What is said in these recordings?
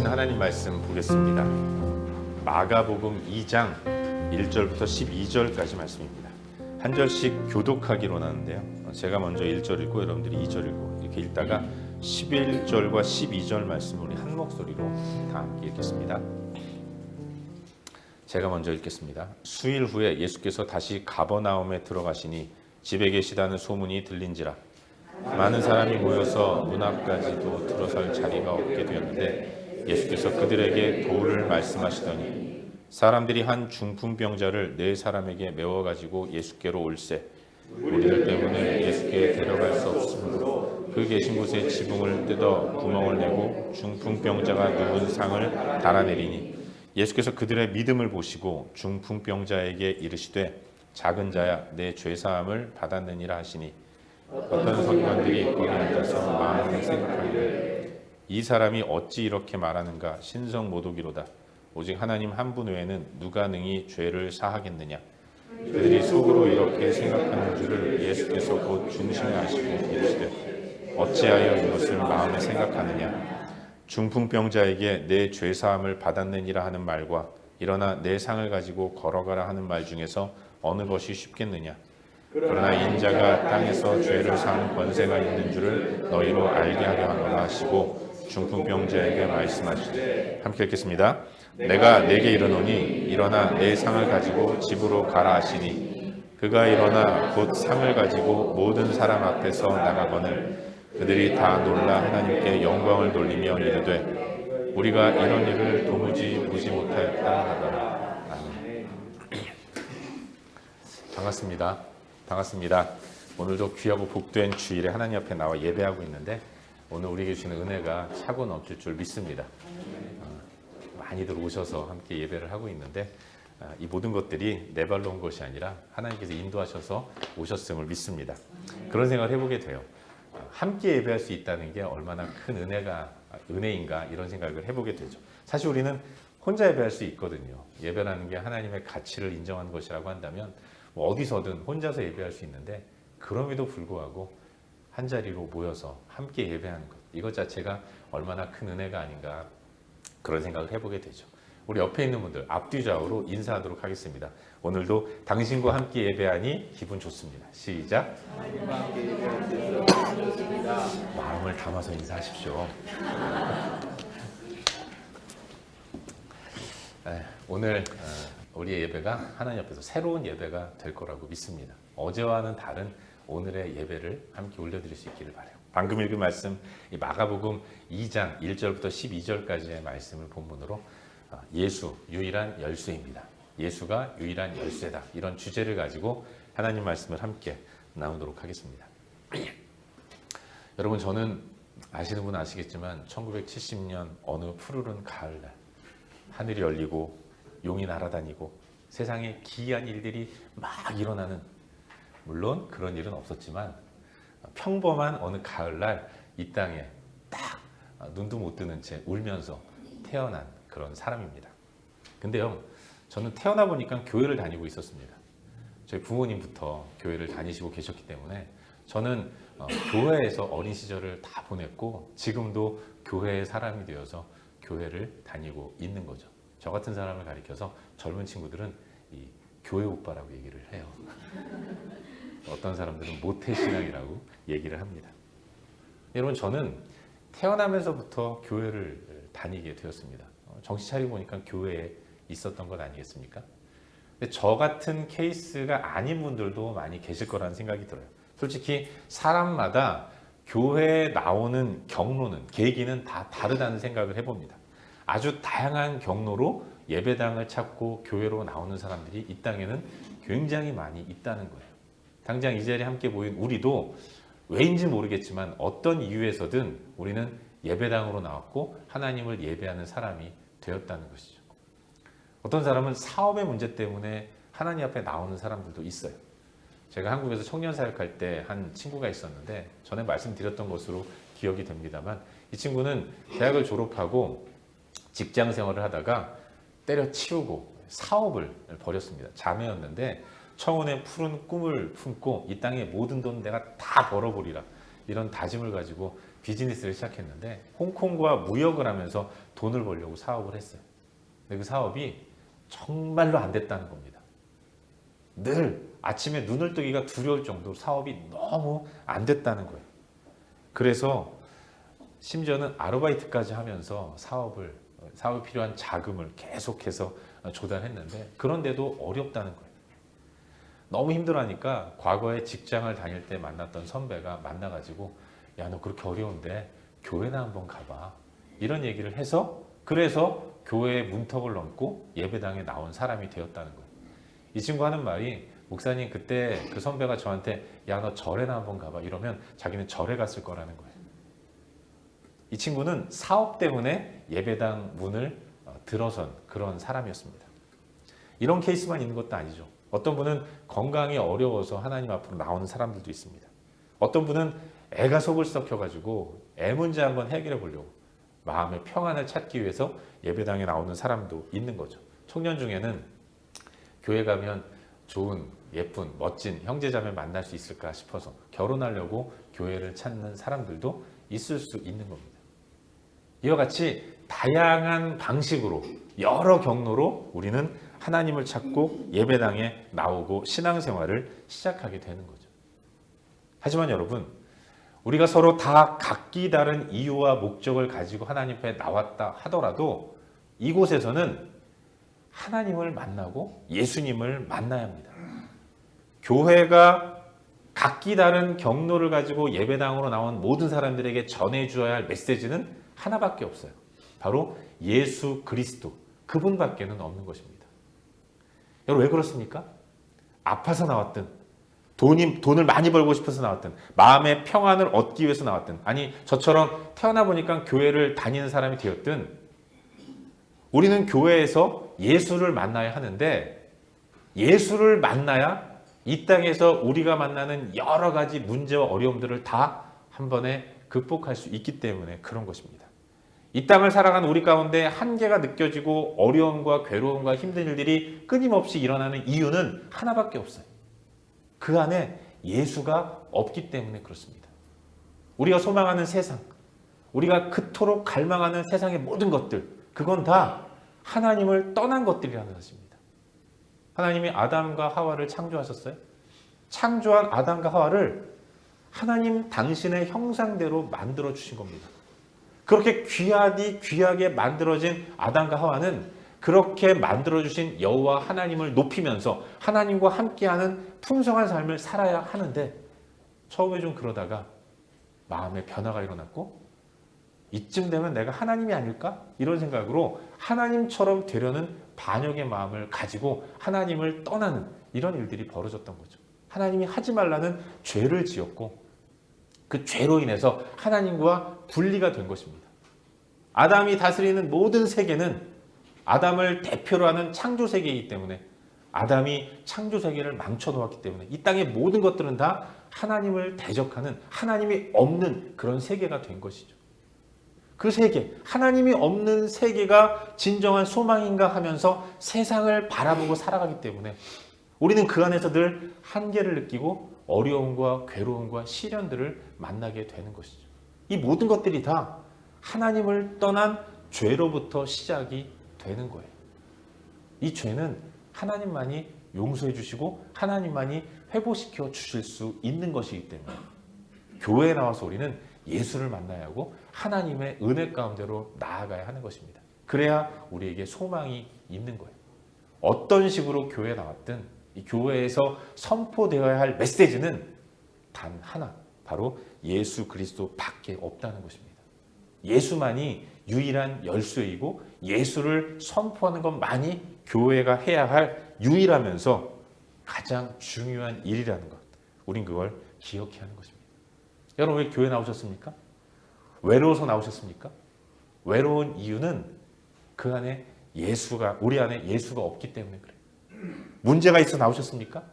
주신 하나님 말씀 보겠습니다. 마가복음 2장 1절부터 12절까지 말씀입니다. 한 절씩 교독하기로 하는데요. 제가 먼저 1절 읽고 여러분들이 2절 읽고 이렇게 읽다가 11절과 12절 말씀을 우리 한 목소리로 다 함께 읽겠습니다. 제가 먼저 읽겠습니다. 수일 후에 예수께서 다시 가버나움에 들어가시니 집에 계시다는 소문이 들린지라 많은 사람이 모여서 문 앞까지도 들어설 자리가 없게 되었는데 예수께서 그들에게 도를 말씀하시더니 사람들이 한 중풍병자를 네 사람에게 메워 가지고 예수께로 올세 우리들 때문에 예수께 데려갈 수 없으므로 그 계신 곳에 지붕을 뜯어 구멍을 내고 중풍병자가 누운 상을 달아내리니 예수께서 그들의 믿음을 보시고 중풍병자에게 이르시되 작은 자야 내 죄사함을 받았느니라 하시니 어떤 서기관들이 거기 앉아서 마음에 생각하기를 이 사람이 어찌 이렇게 말하는가 신성 모독이로다 오직 하나님 한 분 외에는 누가 능히 죄를 사하겠느냐 그들이 속으로 이렇게 생각하는 줄을 예수께서 곧 중심에 아시고 이르시되 어찌하여 이것을 마음에 생각하느냐 중풍병자에게 내 죄사함을 받았느니라 하는 말과 일어나 내 상을 가지고 걸어가라 하는 말 중에서 어느 것이 쉽겠느냐 그러나 인자가 땅에서 죄를 사는 권세가 있는 줄을 너희로 알게 하려 하노라 하시고 중풍병자에게 말씀하시되 함께 읽겠습니다. 내가 내게 이르노니 일어나 내 상을 가지고 집으로 가라 하시니 그가 일어나 곧 상을 가지고 모든 사람 앞에서 나가거늘 그들이 다 놀라 하나님께 영광을 돌리며 이르되 우리가 이런 일을 도무지 보지 못하였다 하더라. 아멘. 반갑습니다. 오늘도 귀하고 복된 주일에 하나님 앞에 나와 예배하고 있는데 오늘 우리에게 주시는 은혜가 차고 넘칠 줄 믿습니다. 많이들 오셔서 함께 예배를 하고 있는데 이 모든 것들이 내 발로 온 것이 아니라 하나님께서 인도하셔서 오셨음을 믿습니다. 그런 생각을 해보게 돼요. 함께 예배할 수 있다는 게 얼마나 큰 은혜인가 이런 생각을 해보게 되죠. 사실 우리는 혼자 예배할 수 있거든요. 예배라는 게 하나님의 가치를 인정하는 것이라고 한다면 어디서든 혼자서 예배할 수 있는데 그럼에도 불구하고 한 자리로 모여서 함께 예배하는 것 이것 자체가 얼마나 큰 은혜가 아닌가 그런 생각을 해보게 되죠. 우리 옆에 있는 분들 앞뒤 좌우로 인사하도록 하겠습니다. 오늘도 당신과 함께 예배하니 기분 좋습니다. 시작. 마음을 담아서 인사하십시오. 오늘 우리의 예배가 하나님 앞에서 새로운 예배가 될 거라고 믿습니다. 어제와는 다른 오늘의 예배를 함께 올려드릴 수 있기를 바라요. 방금 읽은 말씀 이 마가복음 2장 1절부터 12절까지의 말씀을 본문으로 예수 유일한 열쇠입니다. 예수가 유일한 열쇠다. 이런 주제를 가지고 하나님 말씀을 함께 나누도록 하겠습니다. 여러분 저는 아시는 분은 아시겠지만 1970년 어느 푸르른 가을날 하늘이 열리고 용이 날아다니고 세상에 기이한 일들이 막 일어나는 물론 그런 일은 없었지만 평범한 어느 가을날 이 땅에 딱 눈도 못 뜨는 채 울면서 태어난 그런 사람입니다. 근데요 저는 태어나 보니까 교회를 다니고 있었습니다. 저희 부모님부터 교회를 다니시고 계셨기 때문에 저는 교회에서 어린 시절을 다 보냈고 지금도 교회의 사람이 되어서 교회를 다니고 있는 거죠. 저 같은 사람을 가리켜서 젊은 친구들은 이 교회 오빠라고 얘기를 해요. 어떤 사람들은 모태신앙이라고 얘기를 합니다. 여러분 저는 태어나면서부터 교회를 다니게 되었습니다. 정신 차리고 보니까 교회에 있었던 것 아니겠습니까? 근데 저 같은 케이스가 아닌 분들도 많이 계실 거라는 생각이 들어요. 솔직히 사람마다 교회에 나오는 경로는 계기는 다 다르다는 생각을 해봅니다. 아주 다양한 경로로 예배당을 찾고 교회로 나오는 사람들이 이 땅에는 굉장히 많이 있다는 거예요. 당장 이 자리에 함께 모인 우리도 왜인지 모르겠지만 어떤 이유에서든 우리는 예배당으로 나왔고 하나님을 예배하는 사람이 되었다는 것이죠. 어떤 사람은 사업의 문제 때문에 하나님 앞에 나오는 사람들도 있어요. 제가 한국에서 청년 사역할 때 한 친구가 있었는데 전에 말씀드렸던 것으로 기억이 됩니다만 이 친구는 대학을 졸업하고 직장 생활을 하다가 때려치우고 사업을 벌였습니다. 자매였는데 청혼의 푸른 꿈을 품고 이 땅의 모든 돈 내가 다 벌어버리라 이런 다짐을 가지고 비즈니스를 시작했는데 홍콩과 무역을 하면서 돈을 벌려고 사업을 했어요. 근데 그 사업이 정말로 안 됐다는 겁니다. 늘 아침에 눈을 뜨기가 두려울 정도로 사업이 너무 안 됐다는 거예요. 그래서 심지어는 아르바이트까지 하면서 사업에 필요한 자금을 계속해서 조달했는데 그런데도 어렵다는 거예요. 너무 힘들어하니까 과거에 직장을 다닐 때 만났던 선배가 만나가지고 야, 너 그렇게 어려운데 교회나 한번 가봐. 이런 얘기를 해서 그래서 교회에 문턱을 넘고 예배당에 나온 사람이 되었다는 거예요. 이 친구 하는 말이 목사님 그때 그 선배가 저한테 야, 너 절에나 한번 가봐. 이러면 자기는 절에 갔을 거라는 거예요. 이 친구는 사업 때문에 예배당 문을 들어선 그런 사람이었습니다. 이런 케이스만 있는 것도 아니죠. 어떤 분은 건강이 어려워서 하나님 앞으로 나오는 사람들도 있습니다. 어떤 분은 애가 속을 썩혀가지고 애 문제 한번 해결해 보려고 마음의 평안을 찾기 위해서 예배당에 나오는 사람도 있는 거죠. 청년 중에는 교회 가면 좋은 예쁜 멋진 형제자매 만날 수 있을까 싶어서 결혼하려고 교회를 찾는 사람들도 있을 수 있는 겁니다. 이와 같이 다양한 방식으로 여러 경로로 우리는 하나님을 찾고 예배당에 나오고 신앙생활을 시작하게 되는 거죠. 하지만 여러분, 우리가 서로 다 각기 다른 이유와 목적을 가지고 하나님 앞에 나왔다 하더라도 이곳에서는 하나님을 만나고 예수님을 만나야 합니다. 교회가 각기 다른 경로를 가지고 예배당으로 나온 모든 사람들에게 전해주어야 할 메시지는 하나밖에 없어요. 바로 예수 그리스도, 그분밖에는 없는 것입니다. 여러분 왜 그렇습니까? 아파서 나왔든 돈을 많이 벌고 싶어서 나왔든 마음의 평안을 얻기 위해서 나왔든 아니 저처럼 태어나 보니까 교회를 다니는 사람이 되었든 우리는 교회에서 예수를 만나야 하는데 예수를 만나야 이 땅에서 우리가 만나는 여러 가지 문제와 어려움들을 다 한 번에 극복할 수 있기 때문에 그런 것입니다. 이 땅을 살아가는 우리 가운데 한계가 느껴지고 어려움과 괴로움과 힘든 일들이 끊임없이 일어나는 이유는 하나밖에 없어요. 그 안에 예수가 없기 때문에 그렇습니다. 우리가 소망하는 세상, 우리가 그토록 갈망하는 세상의 모든 것들, 그건 다 하나님을 떠난 것들이라는 것입니다. 하나님이 아담과 하와를 창조하셨어요. 창조한 아담과 하와를 하나님 당신의 형상대로 만들어 주신 겁니다. 그렇게 귀하게 만들어진 아담과 하와는 그렇게 만들어주신 여호와 하나님을 높이면서 하나님과 함께하는 풍성한 삶을 살아야 하는데 처음에 좀 그러다가 마음의 변화가 일어났고 이쯤 되면 내가 하나님이 아닐까? 이런 생각으로 하나님처럼 되려는 반역의 마음을 가지고 하나님을 떠나는 이런 일들이 벌어졌던 거죠. 하나님이 하지 말라는 죄를 지었고 그 죄로 인해서 하나님과 분리가 된 것입니다. 아담이 다스리는 모든 세계는 아담을 대표로 하는 창조 세계이기 때문에 아담이 창조 세계를 망쳐 놓았기 때문에 이 땅의 모든 것들은 다 하나님을 대적하는 하나님이 없는 그런 세계가 된 것이죠. 그 세계, 하나님이 없는 세계가 진정한 소망인가 하면서 세상을 바라보고 살아가기 때문에 우리는 그 안에서 늘 한계를 느끼고 어려움과 괴로움과 시련들을 만나게 되는 것이죠. 이 모든 것들이 다 하나님을 떠난 죄로부터 시작이 되는 거예요. 이 죄는 하나님만이 용서해 주시고 하나님만이 회복시켜 주실 수 있는 것이기 때문에 교회에 나와서 우리는 예수를 만나야 하고 하나님의 은혜 가운데로 나아가야 하는 것입니다. 그래야 우리에게 소망이 있는 거예요. 어떤 식으로 교회에 나왔든 이 교회에서 선포되어야 할 메시지는 단 하나, 바로 예수 그리스도밖에 없다는 것입니다. 예수만이 유일한 열쇠이고 예수를 선포하는 것만이 교회가 해야 할 유일하면서 가장 중요한 일이라는 것. 우린 그걸 기억해야 하는 것입니다. 여러분 왜 교회 나오셨습니까? 외로워서 나오셨습니까? 외로운 이유는 그 안에 우리 안에 예수가 없기 때문에 그래요. 문제가 있어 나오셨습니까?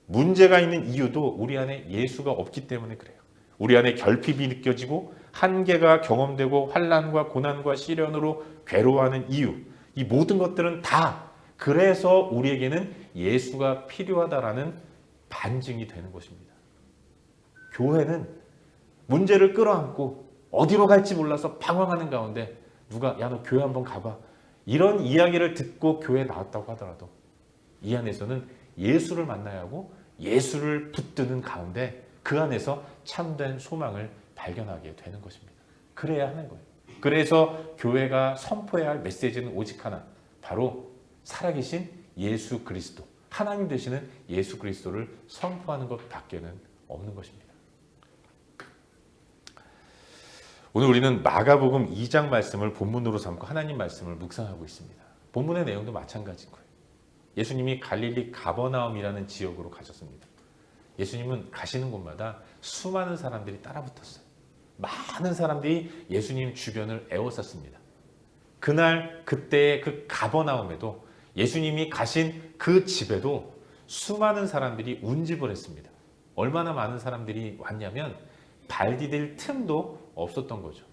문제가 있는 이유도 우리 안에 예수가 없기 때문에 그래요. 우리 안에 결핍이 느껴지고 한계가 경험되고 환난과 고난과 시련으로 괴로워하는 이유, 이 모든 것들은 다 그래서 우리에게는 예수가 필요하다라는 반증이 되는 것입니다. 교회는 문제를 끌어안고 어디로 갈지 몰라서 방황하는 가운데 누가 야 너 교회 한번 가봐 이런 이야기를 듣고 교회에 나왔다고 하더라도 이 안에서는 예수를 만나야 하고 예수를 붙드는 가운데 그 안에서 참된 소망을 발견하게 되는 것입니다. 그래야 하는 거예요. 그래서 교회가 선포해야 할 메시지는 오직 하나, 바로 살아계신 예수 그리스도, 하나님 되시는 예수 그리스도를 선포하는 것밖에는 없는 것입니다. 오늘 우리는 마가복음 2장 말씀을 본문으로 삼고 하나님 말씀을 묵상하고 있습니다. 본문의 내용도 마찬가지인 거예요. 예수님이 갈릴리 가버나움이라는 지역으로 가셨습니다. 예수님은 가시는 곳마다 수많은 사람들이 따라붙었어요. 많은 사람들이 예수님 주변을 에워쌌습니다. 그날 그때의 그 가버나움에도 예수님이 가신 그 집에도 수많은 사람들이 운집을 했습니다. 얼마나 많은 사람들이 왔냐면 발 디딜 틈도 없었던 거죠.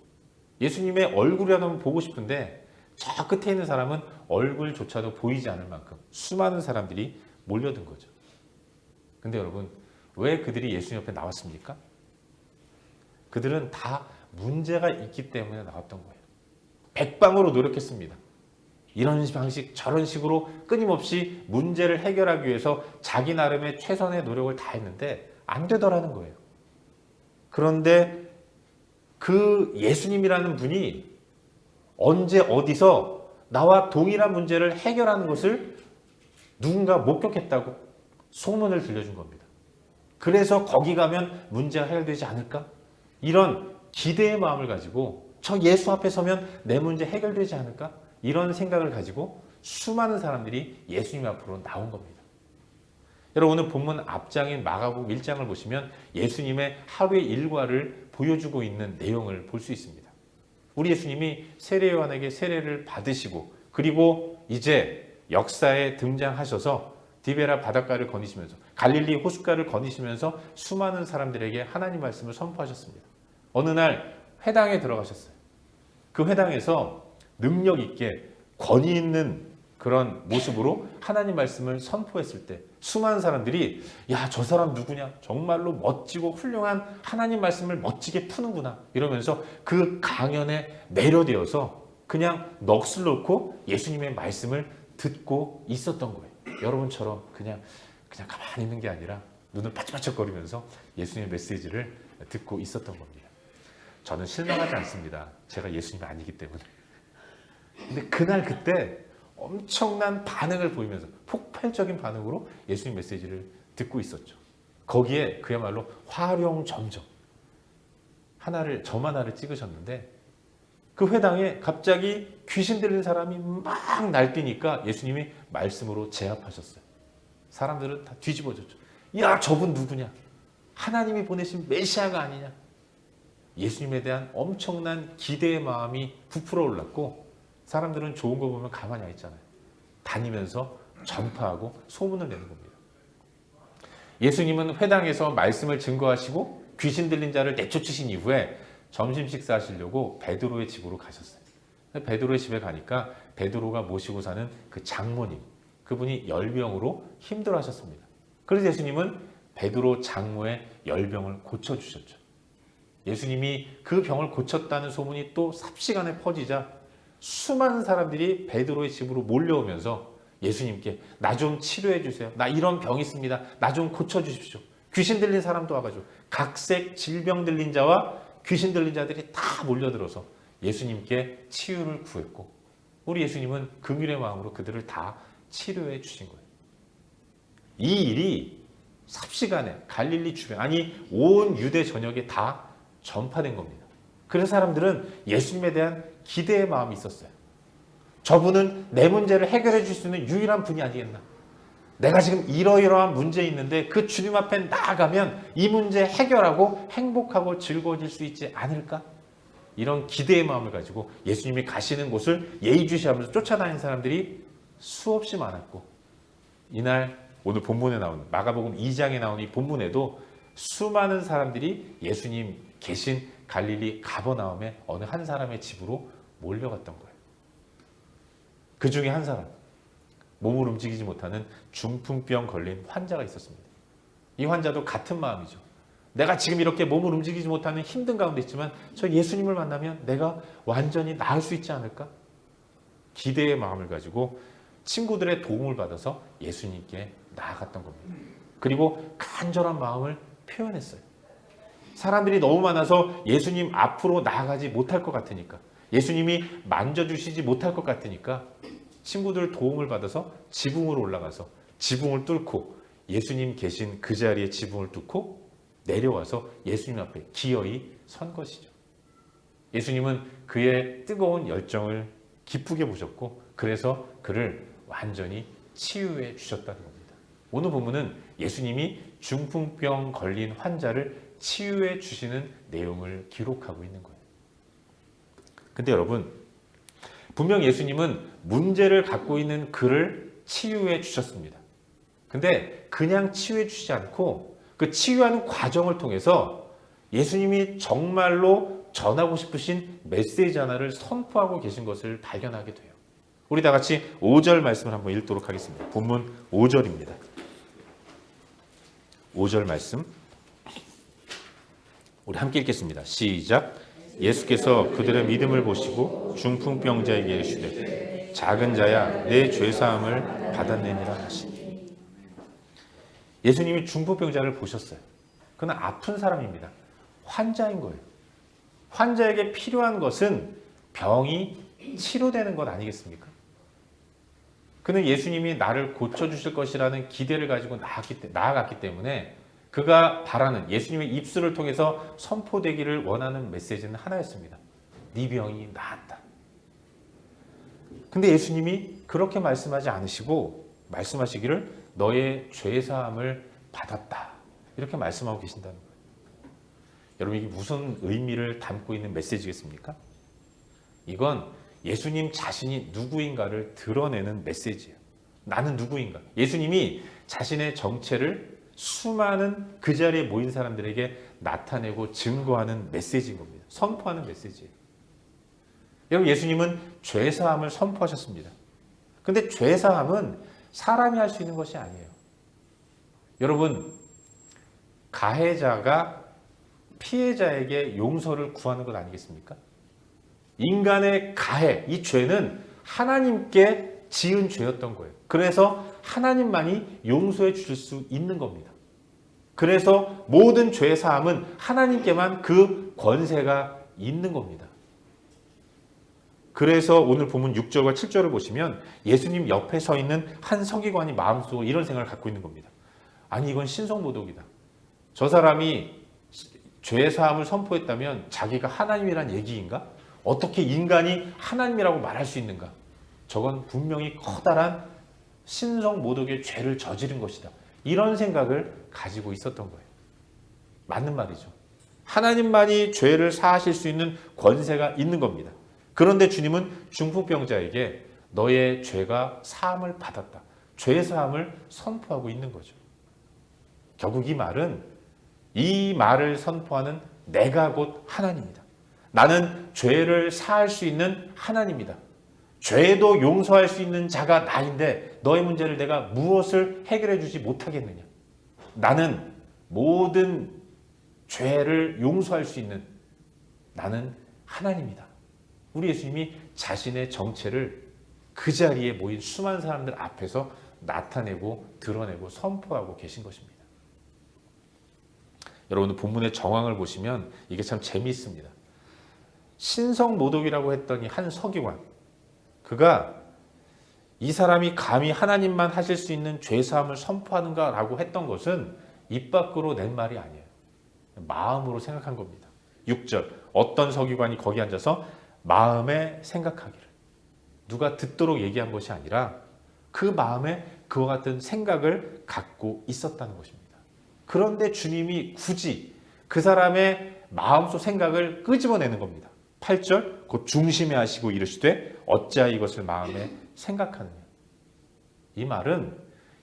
예수님의 얼굴이라도 한번 보고 싶은데 저 끝에 있는 사람은 얼굴조차도 보이지 않을 만큼 수많은 사람들이 몰려든 거죠. 근데 여러분, 왜 그들이 예수님 옆에 나왔습니까? 그들은 다 문제가 있기 때문에 나왔던 거예요. 백방으로 노력했습니다. 이런 방식 저런 식으로 끊임없이 문제를 해결하기 위해서 자기 나름의 최선의 노력을 다했는데 안 되더라는 거예요. 그런데 그 예수님이라는 분이 언제 어디서 나와 동일한 문제를 해결하는 것을 누군가 목격했다고 소문을 들려준 겁니다. 그래서 거기 가면 문제가 해결되지 않을까? 이런 기대의 마음을 가지고 저 예수 앞에 서면 내 문제 해결되지 않을까? 이런 생각을 가지고 수많은 사람들이 예수님 앞으로 나온 겁니다. 여러분, 오늘 본문 앞장인 마가복음 1장을 보시면 예수님의 하루의 일과를 보여주고 있는 내용을 볼 수 있습니다. 우리 예수님이 세례 요한에게 세례를 받으시고 그리고 이제 역사에 등장하셔서 디베라 바닷가를 거니시면서 갈릴리 호숫가를 거니시면서 수많은 사람들에게 하나님 말씀을 선포하셨습니다. 어느 날 회당에 들어가셨어요. 그 회당에서 능력 있게 권위 있는 그런 모습으로 하나님 말씀을 선포했을 때 수많은 사람들이 야, 저 사람 누구냐? 정말로 멋지고 훌륭한 하나님 말씀을 멋지게 푸는구나 이러면서 그 강연에 매료되어서 그냥 넋을 놓고 예수님의 말씀을 듣고 있었던 거예요. 여러분처럼 그냥 가만히 있는 게 아니라 눈을 반짝반짝거리면서 예수님의 메시지를 듣고 있었던 겁니다. 저는 실망하지 않습니다. 제가 예수님이 아니기 때문에. 근데 그날 그때 엄청난 반응을 보이면서 폭발적인 반응으로 예수님 메시지를 듣고 있었죠. 거기에 그야말로 화룡점정 점 하나를 찍으셨는데 그 회당에 갑자기 귀신 들린 사람이 막 날뛰니까 예수님이 말씀으로 제압하셨어요. 사람들은 다 뒤집어졌죠. 야, 저분 누구냐? 하나님이 보내신 메시아가 아니냐? 예수님에 대한 엄청난 기대의 마음이 부풀어 올랐고 사람들은 좋은 거 보면 가만히 안 있잖아요. 다니면서 전파하고 소문을 내는 겁니다. 예수님은 회당에서 말씀을 증거하시고 귀신 들린 자를 내쫓으신 이후에 점심 식사하시려고 베드로의 집으로 가셨어요. 베드로의 집에 가니까 베드로가 모시고 사는 그 장모님, 그분이 열병으로 힘들어하셨습니다. 그래서 예수님은 베드로 장모의 열병을 고쳐주셨죠. 예수님이 그 병을 고쳤다는 소문이 또 삽시간에 퍼지자 수많은 사람들이 베드로의 집으로 몰려오면서 예수님께 나 좀 치료해 주세요. 나 이런 병이 있습니다. 나 좀 고쳐 주십시오. 귀신 들린 사람도 와가지고 각색 질병 들린 자와 귀신 들린 자들이 다 몰려들어서 예수님께 치유를 구했고 우리 예수님은 긍휼의 마음으로 그들을 다 치료해 주신 거예요. 이 일이 삽시간에 갈릴리 주변 아니 온 유대 전역에 다 전파된 겁니다. 그래서 사람들은 예수님에 대한 기대의 마음이 있었어요. 저분은 내 문제를 해결해 줄 수 있는 유일한 분이 아니겠나. 내가 지금 이러이러한 문제 있는데 그 주님 앞에 나아가면 이 문제 해결하고 행복하고 즐거워질 수 있지 않을까? 이런 기대의 마음을 가지고 예수님이 가시는 곳을 예의주시하면서 쫓아다니는 사람들이 수없이 많았고 이날 오늘 본문에 나오는 마가복음 2장에 나오는 이 본문에도 수많은 사람들이 예수님 계신 갈릴리 가버나움의 어느 한 사람의 집으로 몰려갔던 거예요. 그 중에 한 사람, 몸을 움직이지 못하는 중풍병 걸린 환자가 있었습니다. 이 환자도 같은 마음이죠. 내가 지금 이렇게 몸을 움직이지 못하는 힘든 가운데 있지만 저 예수님을 만나면 내가 완전히 나을 수 있지 않을까? 기대의 마음을 가지고 친구들의 도움을 받아서 예수님께 나아갔던 겁니다. 그리고 간절한 마음을 표현했어요. 사람들이 너무 많아서 예수님 앞으로 나아가지 못할 것 같으니까, 예수님이 만져주시지 못할 것 같으니까 친구들 도움을 받아서 지붕으로 올라가서 지붕을 뚫고 예수님 계신 그 자리에 지붕을 뚫고 내려와서 예수님 앞에 기어이 선 것이죠. 예수님은 그의 뜨거운 열정을 기쁘게 보셨고 그래서 그를 완전히 치유해 주셨다는 겁니다. 오늘 본문은 예수님이 중풍병 걸린 환자를 치유해 주시는 내용을 기록하고 있는 거예요. 근데 여러분, 분명 예수님은 문제를 갖고 있는 그를 치유해 주셨습니다. 근데 그냥 치유해 주시지 않고 그 치유하는 과정을 통해서 예수님이 정말로 전하고 싶으신 메시지 하나를 선포하고 계신 것을 발견하게 돼요. 우리 다 같이 5절 말씀을 한번 읽도록 하겠습니다. 본문 5절입니다. 5절 말씀 우리 함께 읽겠습니다. 시작. 예수께서 그들의 믿음을 보시고 중풍병자에게 이르시되 작은 자야 내 죄사함을 받았느니라 하시니. 예수님이 중풍병자를 보셨어요. 그는 아픈 사람입니다. 환자인 거예요. 환자에게 필요한 것은 병이 치료되는 것 아니겠습니까? 그는 예수님이 나를 고쳐주실 것이라는 기대를 가지고 나아갔기 때문에 그가 바라는 예수님의 입술을 통해서 선포되기를 원하는 메시지는 하나였습니다. 네 병이 나았다. 근데 예수님이 그렇게 말씀하지 않으시고 말씀하시기를 너의 죄사함을 받았다. 이렇게 말씀하고 계신다는 거예요. 여러분, 이게 무슨 의미를 담고 있는 메시지겠습니까? 이건 예수님 자신이 누구인가를 드러내는 메시지예요. 나는 누구인가? 예수님이 자신의 정체를 수많은 그 자리에 모인 사람들에게 나타내고 증거하는 메시지인 겁니다. 선포하는 메시지예요. 여러분, 예수님은 죄사함을 선포하셨습니다. 근데 죄사함은 사람이 할 수 있는 것이 아니에요. 여러분, 가해자가 피해자에게 용서를 구하는 것 아니겠습니까? 인간의 가해, 이 죄는 하나님께 지은 죄였던 거예요. 그래서 하나님만이 용서해 주실 수 있는 겁니다. 그래서 모든 죄 사함은 하나님께만 그 권세가 있는 겁니다. 그래서 오늘 본문 6절과 7절을 보시면 예수님 옆에 서 있는 한 서기관이 마음속으로 이런 생각을 갖고 있는 겁니다. 아니, 이건 신성모독이다. 저 사람이 죄 사함을 선포했다면 자기가 하나님이란 얘기인가? 어떻게 인간이 하나님이라고 말할 수 있는가? 저건 분명히 커다란 신성모독의 죄를 저지른 것이다. 이런 생각을 가지고 있었던 거예요. 맞는 말이죠. 하나님만이 죄를 사하실 수 있는 권세가 있는 겁니다. 그런데 주님은 중풍병자에게 너의 죄가 사함을 받았다. 죄 사함을 선포하고 있는 거죠. 결국 이 말을 선포하는 내가 곧 하나님이다. 나는 죄를 사할 수 있는 하나님이다. 죄도 용서할 수 있는 자가 나인데 너의 문제를 내가 무엇을 해결해 주지 못하겠느냐. 나는 모든 죄를 용서할 수 있는 나는 하나님이다. 우리 예수님이 자신의 정체를 그 자리에 모인 수많은 사람들 앞에서 나타내고 드러내고 선포하고 계신 것입니다. 여러분, 본문의 정황을 보시면 이게 참 재미있습니다. 신성모독이라고 했더니 한 서기관, 그가 이 사람이 감히 하나님만 하실 수 있는 죄사함을 선포하는가라고 했던 것은 입 밖으로 낸 말이 아니에요. 마음으로 생각한 겁니다. 6절, 어떤 서기관이 거기 앉아서 마음에 생각하기를. 누가 듣도록 얘기한 것이 아니라 그 마음에 그와 같은 생각을 갖고 있었다는 것입니다. 그런데 주님이 굳이 그 사람의 마음속 생각을 끄집어내는 겁니다. 8절, 곧 중심에 하시고 이르시되 어찌하여 이것을 마음에 생각하느냐. 이 말은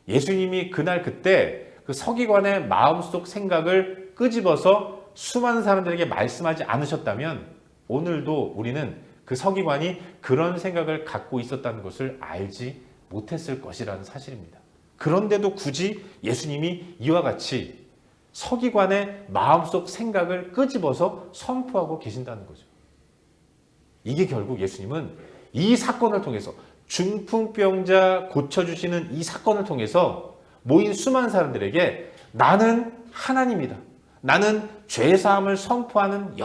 예수님이 그날 그때 그 서기관의 마음속 생각을 끄집어서 수많은 사람들에게 말씀하지 않으셨다면 오늘도 우리는 그 서기관이 그런 생각을 갖고 있었다는 것을 알지 못했을 것이라는 사실입니다. 그런데도 굳이 예수님이 이와 같이 서기관의 마음속 생각을 끄집어서 선포하고 계신다는 거죠. 이게 결국 예수님은 이 사건을 통해서 중풍병자 고쳐주시는 이 사건을 통해서 모인 수많은 사람들에게 나는 하나님이다. 나는 죄사함을 선포하는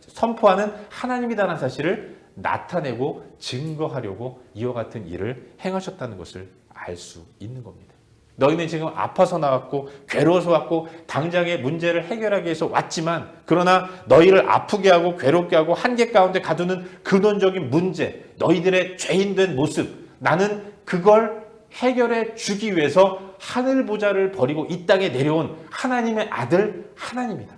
선포하는 하나님이다라는 사실을 나타내고 증거하려고 이와 같은 일을 행하셨다는 것을 알 수 있는 겁니다. 너희는 지금 아파서 나왔고 괴로워서 왔고 당장의 문제를 해결하기 위해서 왔지만 그러나 너희를 아프게 하고 괴롭게 하고 한계 가운데 가두는 근원적인 문제, 너희들의 죄인된 모습, 나는 그걸 해결해 주기 위해서 하늘 보좌를 버리고 이 땅에 내려온 하나님의 아들 하나님이다.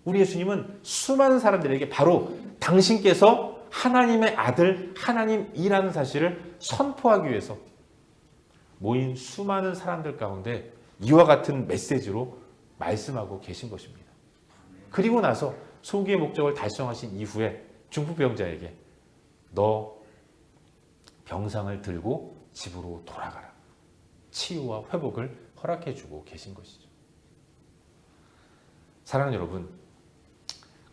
우리 예수님은 수많은 사람들에게 바로 당신께서 하나님의 아들 하나님이라는 사실을 선포하기 위해서 모인 수많은 사람들 가운데 이와 같은 메시지로 말씀하고 계신 것입니다. 그리고 나서 소기의 목적을 달성하신 이후에 중풍병자에게 너 병상을 들고 집으로 돌아가라. 치유와 회복을 허락해 주고 계신 것이죠. 사랑하는 여러분,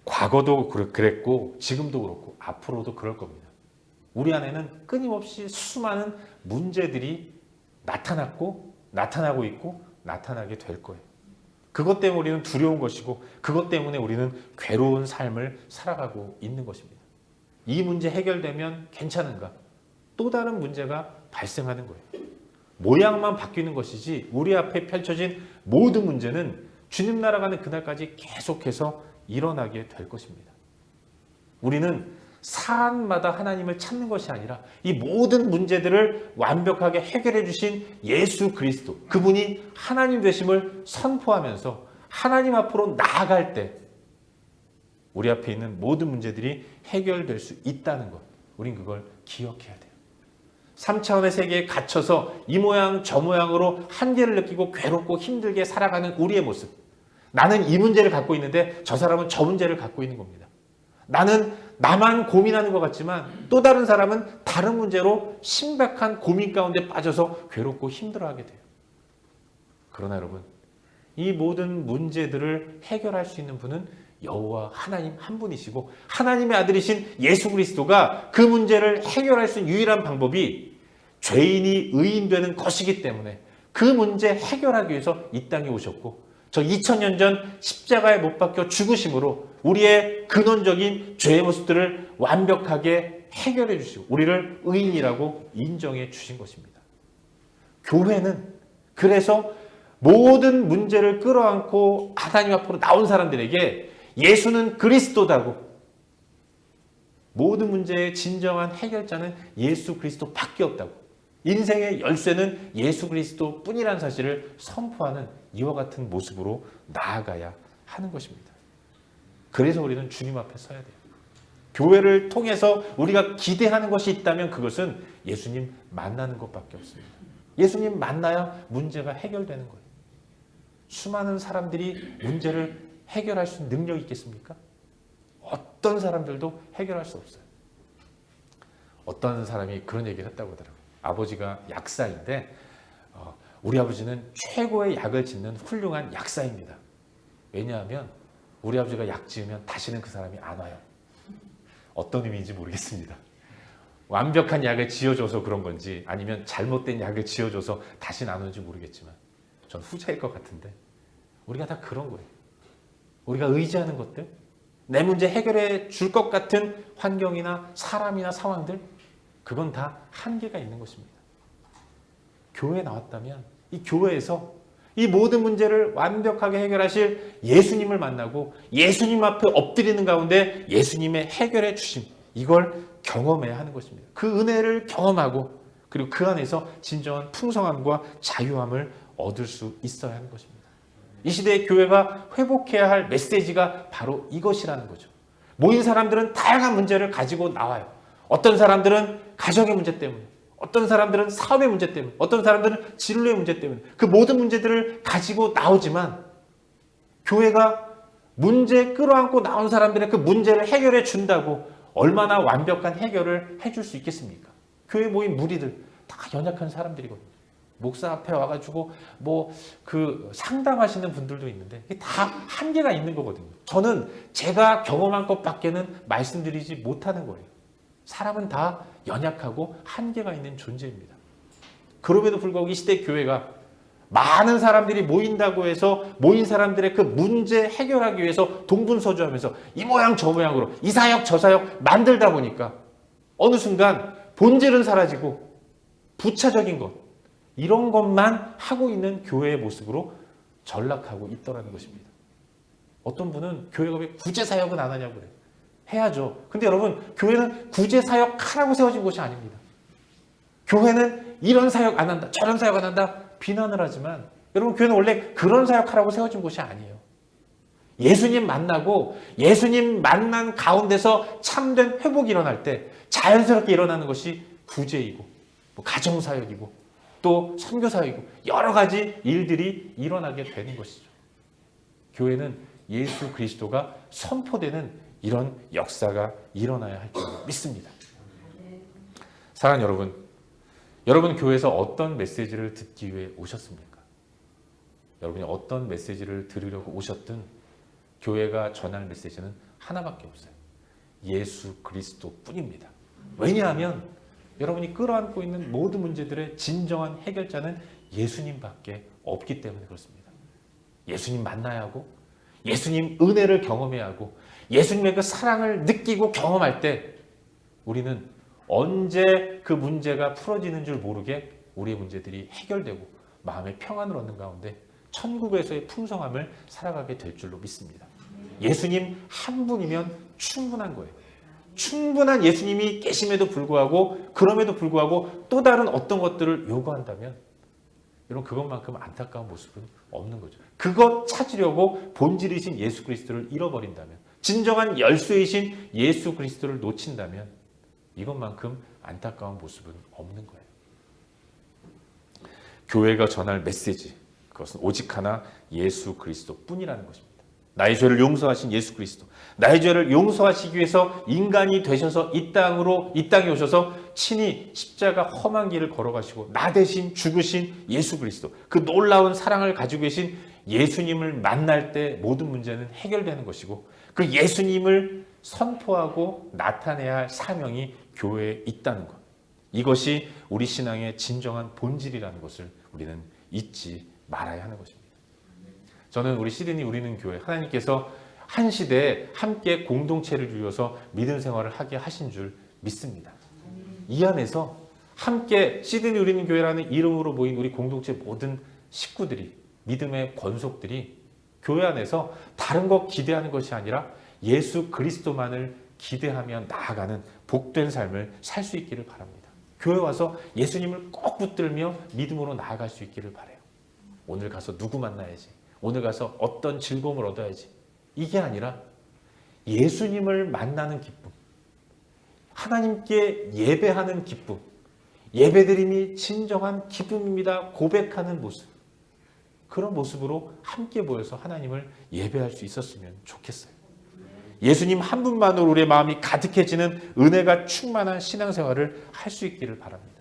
과거도 그랬고 지금도 그렇고 앞으로도 그럴 겁니다. 우리 안에는 끊임없이 수많은 문제들이 나타났고 나타나고 있고 나타나게 될 거예요. 그것 때문에 우리는 두려운 것이고 그것 때문에 우리는 괴로운 삶을 살아가고 있는 것입니다. 이 문제 해결되면 괜찮은가? 또 다른 문제가 발생하는 거예요. 모양만 바뀌는 것이지 우리 앞에 펼쳐진 모든 문제는 주님 나라 가는 그날까지 계속해서 일어나게 될 것입니다. 우리는 사안마다 하나님을 찾는 것이 아니라 이 모든 문제들을 완벽하게 해결해 주신 예수 그리스도, 그분이 하나님 되심을 선포하면서 하나님 앞으로 나아갈 때 우리 앞에 있는 모든 문제들이 해결될 수 있다는 것, 우린 그걸 기억해야 돼요. 3차원의 세계에 갇혀서 이 모양 저 모양으로 한계를 느끼고 괴롭고 힘들게 살아가는 우리의 모습. 나는 이 문제를 갖고 있는데 저 사람은 저 문제를 갖고 있는 겁니다. 나는 나만 고민하는 것 같지만 또 다른 사람은 다른 문제로 심각한 고민 가운데 빠져서 괴롭고 힘들어하게 돼요. 그러나 여러분, 이 모든 문제들을 해결할 수 있는 분은 여호와 하나님 한 분이시고 하나님의 아들이신 예수 그리스도가 그 문제를 해결할 수 있는 유일한 방법이 죄인이 의인되는 것이기 때문에 그 문제 해결하기 위해서 이 땅에 오셨고 저 2000년 전 십자가에 못 박혀 죽으심으로 우리의 근원적인 죄의 모습들을 완벽하게 해결해 주시고 우리를 의인이라고 인정해 주신 것입니다. 교회는 그래서 모든 문제를 끌어안고 하나님 앞으로 나온 사람들에게 예수는 그리스도다고, 모든 문제의 진정한 해결자는 예수 그리스도밖에 없다고, 인생의 열쇠는 예수 그리스도 뿐이라는 사실을 선포하는 이와 같은 모습으로 나아가야 하는 것입니다. 그래서 우리는 주님 앞에 서야 돼요. 교회를 통해서 우리가 기대하는 것이 있다면 그것은 예수님 만나는 것밖에 없습니다. 예수님 만나야 문제가 해결되는 거예요. 수많은 사람들이 문제를 해결할 수 있는 능력이 있겠습니까? 어떤 사람들도 해결할 수 없어요. 어떤 사람이 그런 얘기를 했다고 하더라고요. 아버지가 약사인데 우리 아버지는 최고의 약을 짓는 훌륭한 약사입니다. 왜냐하면 우리 아버지가 약 지으면 다시는 그 사람이 안 와요. 어떤 의미인지 모르겠습니다. 완벽한 약을 지어줘서 그런 건지 아니면 잘못된 약을 지어줘서 다시는 안 오는지 모르겠지만 전 후자일 것 같은데 우리가 다 그런 거예요. 우리가 의지하는 것들, 내 문제 해결해 줄 것 같은 환경이나 사람이나 상황들, 그건 다 한계가 있는 것입니다. 교회에 나왔다면 이 교회에서 이 모든 문제를 완벽하게 해결하실 예수님을 만나고 예수님 앞에 엎드리는 가운데 예수님의 해결해 주심, 이걸 경험해야 하는 것입니다. 그 은혜를 경험하고 그리고 그 안에서 진정한 풍성함과 자유함을 얻을 수 있어야 하는 것입니다. 이 시대의 교회가 회복해야 할 메시지가 바로 이것이라는 거죠. 모인 사람들은 다양한 문제를 가지고 나와요. 어떤 사람들은 가정의 문제 때문에, 어떤 사람들은 사업의 문제 때문에, 어떤 사람들은 진로의 문제 때문에 그 모든 문제들을 가지고 나오지만 교회가 문제 끌어안고 나온 사람들의 그 문제를 해결해 준다고 얼마나 완벽한 해결을 해줄 수 있겠습니까? 교회 모인 무리들 다 연약한 사람들이거든요. 목사 앞에 와가지고 뭐 그 상담하시는 분들도 있는데 이게 다 한계가 있는 거거든요. 저는 제가 경험한 것밖에는 말씀드리지 못하는 거예요. 사람은 다 연약하고 한계가 있는 존재입니다. 그럼에도 불구하고 이 시대 교회가 많은 사람들이 모인다고 해서 모인 사람들의 그 문제 해결하기 위해서 동분서주하면서 이 모양 저 모양으로 이 사역 저 사역 만들다 보니까 어느 순간 본질은 사라지고 부차적인 것 이런 것만 하고 있는 교회의 모습으로 전락하고 있더라는 것입니다. 어떤 분은 교회가 왜 구제사역은 안 하냐고 그래요. 해야죠. 근데 여러분 교회는 구제사역 하라고 세워진 곳이 아닙니다. 교회는 이런 사역 안 한다 저런 사역 안 한다 비난을 하지만 여러분 교회는 원래 그런 사역하라고 세워진 곳이 아니에요. 예수님 만나고 예수님 만난 가운데서 참된 회복이 일어날 때 자연스럽게 일어나는 것이 구제이고 뭐 가정사역이고 또 선교사역이고 여러 가지 일들이 일어나게 되는 것이죠. 교회는 예수 그리스도가 선포되는 이런 역사가 일어나야 할 줄 믿습니다. 사랑하는 여러분, 여러분 교회에서 어떤 메시지를 듣기 위해 오셨습니까? 여러분이 어떤 메시지를 들으려고 오셨든 교회가 전할 메시지는 하나밖에 없어요. 예수 그리스도 뿐입니다. 왜냐하면 여러분이 끌어안고 있는 모든 문제들의 진정한 해결자는 예수님밖에 없기 때문에 그렇습니다. 예수님 만나야 하고 예수님 은혜를 경험해야 하고 예수님의 그 사랑을 느끼고 경험할 때 우리는 언제 그 문제가 풀어지는 줄 모르게 우리의 문제들이 해결되고 마음의 평안을 얻는 가운데 천국에서의 풍성함을 살아가게 될 줄로 믿습니다. 예수님 한 분이면 충분한 거예요. 충분한 예수님이 계심에도 불구하고 그럼에도 불구하고 또 다른 어떤 것들을 요구한다면 여러분 그것만큼 안타까운 모습은 없는 거죠. 그것 찾으려고 본질이신 예수 그리스도를 잃어버린다면 진정한 열쇠이신 예수 그리스도를 놓친다면 이것만큼 안타까운 모습은 없는 거예요. 교회가 전할 메시지 그것은 오직 하나 예수 그리스도 뿐이라는 것입니다. 나의 죄를 용서하신 예수 그리스도 나의 죄를 용서하시기 위해서 인간이 되셔서 이 땅에 오셔서 친히 십자가 험한 길을 걸어가시고 나 대신 죽으신 예수 그리스도 그 놀라운 사랑을 가지고 계신 예수님을 만날 때 모든 문제는 해결되는 것이고 그 예수님을 선포하고 나타내야 할 사명이 교회에 있다는 것 이것이 우리 신앙의 진정한 본질이라는 것을 우리는 잊지 말아야 하는 것입니다. 저는 우리 시드니 우리는 교회 하나님께서 한 시대에 함께 공동체를 이루어서 믿음 생활을 하게 하신 줄 믿습니다. 이 안에서 함께 시드니 우리는 교회라는 이름으로 모인 우리 공동체 모든 식구들이 믿음의 권속들이 교회 안에서 다른 것 기대하는 것이 아니라 예수 그리스도만을 기대하며 나아가는 복된 삶을 살 수 있기를 바랍니다. 교회 와서 예수님을 꼭 붙들며 믿음으로 나아갈 수 있기를 바라요. 오늘 가서 누구 만나야지 오늘 가서 어떤 즐거움을 얻어야지 이게 아니라 예수님을 만나는 기쁨 하나님께 예배하는 기쁨 예배드림이 진정한 기쁨입니다 고백하는 모습 그런 모습으로 함께 모여서 하나님을 예배할 수 있었으면 좋겠어요. 예수님 한 분만으로 우리의 마음이 가득해지는 은혜가 충만한 신앙생활을 할 수 있기를 바랍니다.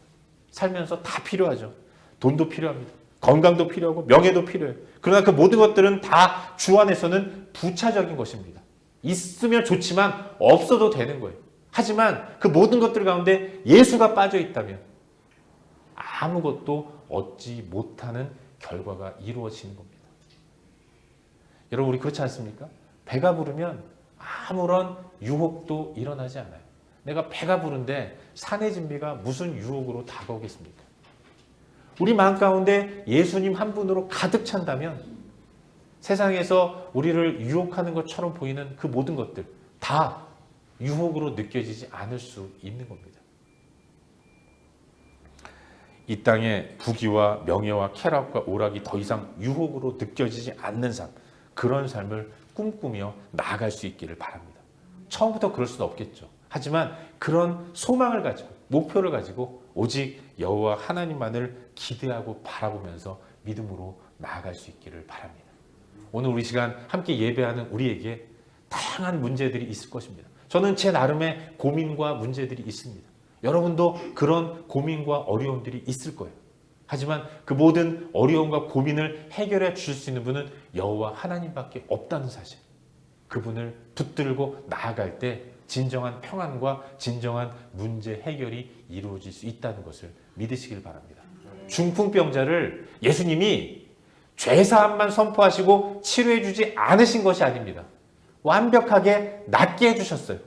살면서 다 필요하죠. 돈도 필요합니다. 건강도 필요하고 명예도 필요해요. 그러나 그 모든 것들은 다 주 안에서는 부차적인 것입니다. 있으면 좋지만 없어도 되는 거예요. 하지만 그 모든 것들 가운데 예수가 빠져 있다면 아무것도 얻지 못하는 결과가 이루어지는 겁니다. 여러분 우리 그렇지 않습니까? 배가 부르면 아무런 유혹도 일어나지 않아요. 내가 배가 부른데 산의 진미가 무슨 유혹으로 다가오겠습니까? 우리 마음 가운데 예수님 한 분으로 가득 찬다면 세상에서 우리를 유혹하는 것처럼 보이는 그 모든 것들 다 유혹으로 느껴지지 않을 수 있는 겁니다. 이 땅의 부귀와 명예와 쾌락과 오락이 더 이상 유혹으로 느껴지지 않는 삶 그런 삶을 꿈꾸며 나아갈 수 있기를 바랍니다. 처음부터 그럴 수는 없겠죠. 하지만 그런 소망을 가지고 목표를 가지고 오직 여호와 하나님만을 기대하고 바라보면서 믿음으로 나아갈 수 있기를 바랍니다. 오늘 우리 시간 함께 예배하는 우리에게 다양한 문제들이 있을 것입니다. 저는 제 나름의 고민과 문제들이 있습니다. 여러분도 그런 고민과 어려움들이 있을 거예요. 하지만 그 모든 어려움과 고민을 해결해 주실 수 있는 분은 여호와 하나님밖에 없다는 사실. 그분을 붙들고 나아갈 때 진정한 평안과 진정한 문제 해결이 이루어질 수 있다는 것을 믿으시길 바랍니다. 중풍병자를 예수님이 죄사함만 선포하시고 치료해 주지 않으신 것이 아닙니다. 완벽하게 낫게 해주셨어요.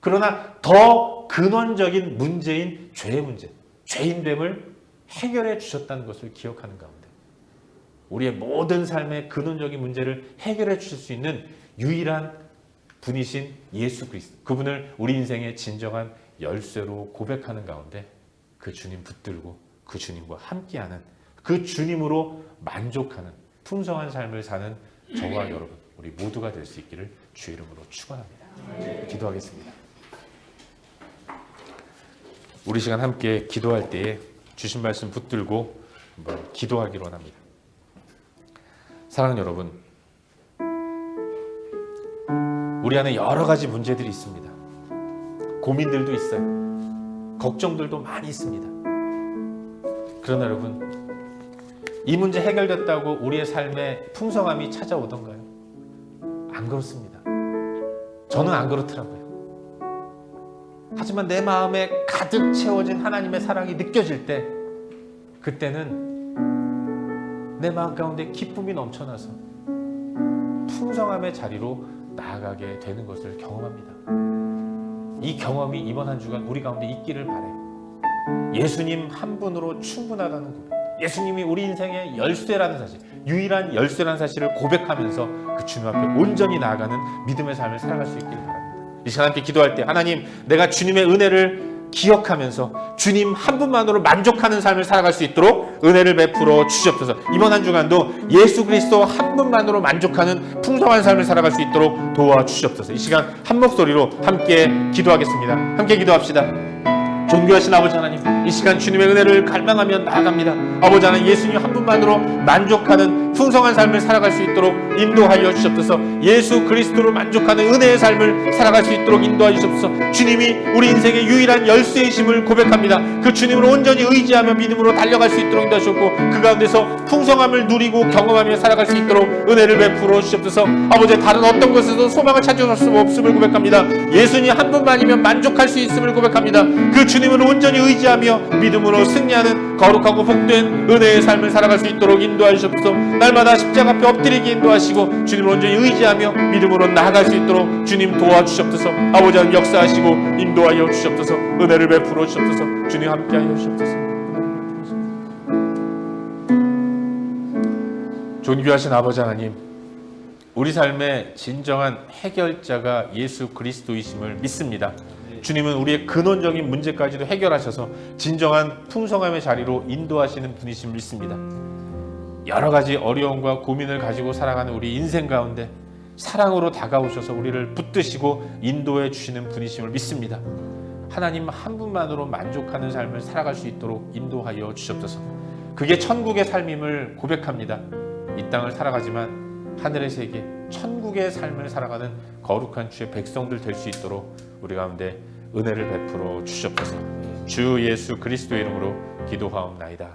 그러나 더 근원적인 문제인 죄의 문제, 죄인됨을 해결해 주셨다는 것을 기억하는 가운데 우리의 모든 삶의 근원적인 문제를 해결해 주실 수 있는 유일한 분이신 예수 그리스도, 그분을 우리 인생의 진정한 열쇠로 고백하는 가운데 그 주님 붙들고 그 주님과 함께하는, 그 주님으로 만족하는 풍성한 삶을 사는 저와 여러분, 우리 모두가 될 수 있기를 주의 이름으로 축원합니다. 기도하겠습니다. 우리 시간 함께 기도할 때에 주신 말씀 붙들고 한번 기도하기로 합니다. 사랑하는 여러분, 우리 안에 여러 가지 문제들이 있습니다. 고민들도 있어요. 걱정들도 많이 있습니다. 그러나 여러분, 이 문제 해결됐다고 우리의 삶에 풍성함이 찾아오던가요? 안 그렇습니다. 저는 안 그렇더라고요. 하지만 내 마음에 가득 채워진 하나님의 사랑이 느껴질 때, 그때는 내 마음 가운데 기쁨이 넘쳐나서 풍성함의 자리로 나아가게 되는 것을 경험합니다. 이 경험이 이번 한 주간 우리 가운데 있기를 바라요. 예수님 한 분으로 충분하다는 고백, 예수님이 우리 인생의 열쇠라는 사실, 유일한 열쇠라는 사실을 고백하면서 그 주님 앞에 온전히 나아가는 믿음의 삶을 살아갈 수 있기를 바랍니다. 이 시간 함께 기도할 때 하나님, 내가 주님의 은혜를 기억하면서 주님 한 분만으로 만족하는 삶을 살아갈 수 있도록 은혜를 베풀어 주시옵소서. 이번 한 주간도 예수 그리스도 한 분만으로 만족하는 풍성한 삶을 살아갈 수 있도록 도와주시옵소서. 이 시간 한 목소리로 함께 기도하겠습니다. 함께 기도합시다. 존귀하신 아버지 하나님, 이 시간 주님의 은혜를 갈망하며 나아갑니다. 아버지 하나님, 예수님 한 분만으로 만족하는 풍성한 삶을 살아갈 수 있도록 인도하여 주시옵소서. 예수 그리스도로 만족하는 은혜의 삶을 살아갈 수 있도록 인도하여 주시옵소서. 주님이 우리 인생의 유일한 열쇠이심을 고백합니다. 그 주님을 온전히 의지하며 믿음으로 달려갈 수 있도록 인도하셨고, 그 가운데서 풍성함을 누리고 경험하며 살아갈 수 있도록 은혜를 베풀어 주시옵소서. 아버지, 다른 어떤 것에도 소망을 찾을 수 없음을 고백합니다. 예수님 한 분만이면 만족할 수 있음을 고백합니다. 그 주님을 온전히 의지하며 믿음으로 승리하는 거룩하고 복된 은혜의 삶을 살아갈 수 있도록 인도하여 주옵소서. 날마다 십자가 앞에 엎드리게 인도하시고 주님을 온전히 의지하며 믿음으로 나아갈 수 있도록 주님 도와주시옵소서. 아버지 하나님, 역사하시고 인도하여 주시옵소서. 은혜를 베풀어 주시옵소서. 주님 함께하여 주시옵소서. 존귀하신 아버지 하나님, 우리 삶의 진정한 해결자가 예수 그리스도이심을 믿습니다. 주님은 우리의 근원적인 문제까지도 해결하셔서 진정한 풍성함의 자리로 인도하시는 분이심을 믿습니다. 여러 가지 어려움과 고민을 가지고 살아가는 우리 인생 가운데 사랑으로 다가오셔서 우리를 붙드시고 인도해 주시는 분이심을 믿습니다. 하나님 한 분만으로 만족하는 삶을 살아갈 수 있도록 인도하여 주시옵소서. 그게 천국의 삶임을 고백합니다. 이 땅을 살아가지만 하늘의 세계, 천국의 삶을 살아가는 거룩한 주의 백성들 될 수 있도록 우리 가운데 은혜를 베풀어 주시옵소서. 주 예수 그리스도의 이름으로 기도하옵나이다.